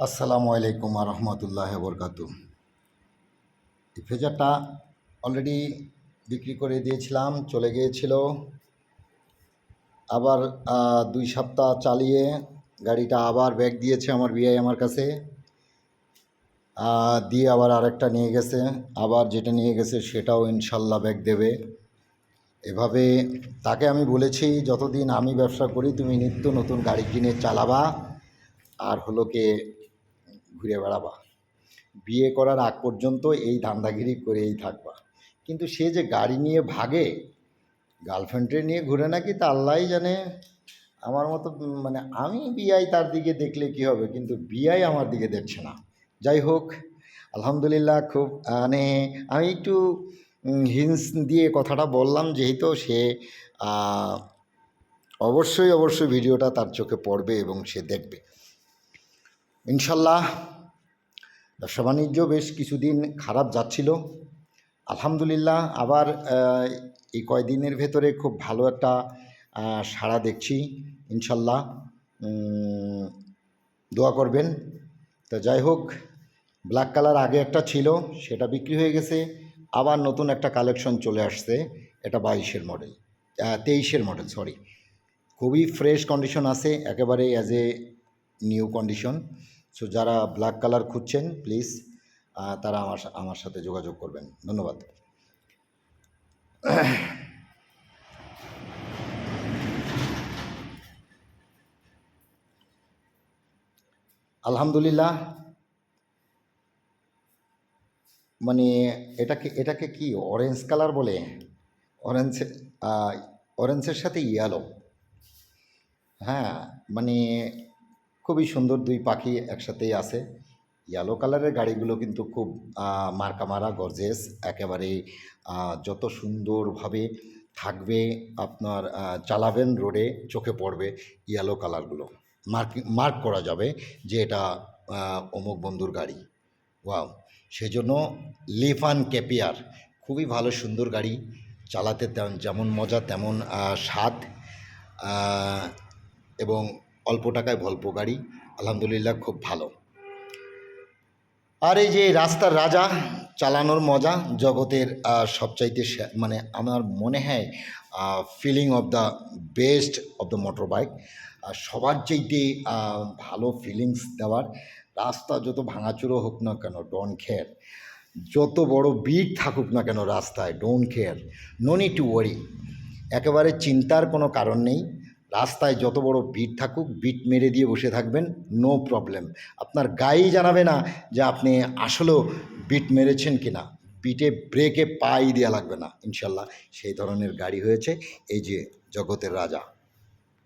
আসসালামু আলাইকুম রহমতুল্লাহ বরকাতু। এই ফেজারটা অলরেডি বিক্রি করে দিয়েছিলাম, চলে গিয়েছিল। আবার 2 সপ্তাহ চালিয়ে গাড়িটা আবার ব্যাক দিয়েছে আমার বিআই আমার কাছে। দিয়ে আবার আরেকটা নিয়ে গেছে, আবার যেটা নিয়ে গেছে সেটাও ইনশাল্লাহ ব্যাক দেবে। এভাবে তাকে আমি বলেছি, যতদিন আমি ব্যবসা করি তুমি নিত্য নতুন গাড়ি কিনে চালাবা আর হলো কে ঘুরে বেড়াবা। বিয়ে করার আগ পর্যন্ত এই ধান্দাগিরি করেই থাকবা। কিন্তু সে যে গাড়ি নিয়ে ভাগে, গার্লফ্রেন্ডে নিয়ে ঘুরে নাকি তা আল্লাহই জানে। আমার মতো মানে আমি বিআই তার দিকে দেখলে কি হবে, কিন্তু বিআই আমার দিকে দেখছে না। যাই হোক, আলহামদুলিল্লাহ খুব মানে আমি একটু হিন্স দিয়ে কথাটা বললাম, যেহেতু সে অবশ্যই অবশ্যই ভিডিওটা তার চোখে পড়বে এবং সে দেখবে ইনশাল্লাহ। ব্যবসা বাণিজ্য বেশ কিছুদিন খারাপ যাচ্ছিল, আলহামদুলিল্লাহ আবার এই কয়দিনের ভেতরে খুব ভালো একটা সাড়া দেখছি ইনশাল্লাহ। দোয়া করবেন। তো যাই হোক, ব্ল্যাক কালার আগে একটা ছিল, সেটা বিক্রি হয়ে গেছে। আবার নতুন একটা কালেকশন চলে আসছে, এটা 22-এর মডেল, 23-এর মডেল সরি। খুবই ফ্রেশ কন্ডিশন আছে, একেবারে as a new condition. So যারা ব্ল্যাক কালার খুঁজছেন প্লিজ তারা আমার সাথে যোগাযোগ করবেন। ধন্যবাদ। আলহামদুলিল্লাহ, মানে এটাকে কি অরেঞ্জ কালার বলে? অরেঞ্জ, অরেঞ্জের সাথে ইয়েলো। হ্যাঁ, মানে খুবই সুন্দর দুই পাখি একসাথেই আছে। ইয়েলো কালারের গাড়িগুলো কিন্তু খুব মার্কা মারা গর্জেস, একেবারে যত সুন্দরভাবে থাকবে আপনার চালাবেন রোডে চোখে পড়বে ইয়েলো কালারগুলো। মার্ক করা যাবে যে এটা অমুক বন্ধুর গাড়ি। ওয়াও! সেজন্য লিফান ক্যাপিয়ার খুবই ভালো সুন্দর গাড়ি, চালাতে যেমন মজা তেমন স্বাদ, এবং অল্প টাকায় ভল্প গাড়ি, আলহামদুলিল্লাহ খুব ভালো। আর এই যে রাস্তার রাজা, চালানোর মজা জগতের সবচাইতে মানে আমার মনে হয় feeling of the best of the motor bike. সবার চাইতে ভালো ফিলিংস দেওয়ার, রাস্তা যত ভাঙাচুরো হোক না কেন ডোন্ট কেয়ার, যত বড় বিট থাকুক না কেন রাস্তায় don't care, no need to worry. একেবারে চিন্তার কোনো কারণ নেই। রাস্তায় যত বড় ভিড় থাকুক, বিট মেরে দিয়ে বসে থাকবেন, নো প্রবলেম। আপনার গায়েই জানাবে না যে আপনি আসলেও বিট মেরেছেন কি না, বিটে ব্রেকে পাই দেওয়া লাগবে না ইনশাল্লাহ। সেই ধরনের গাড়ি হয়েছে এই যে জগতের রাজা।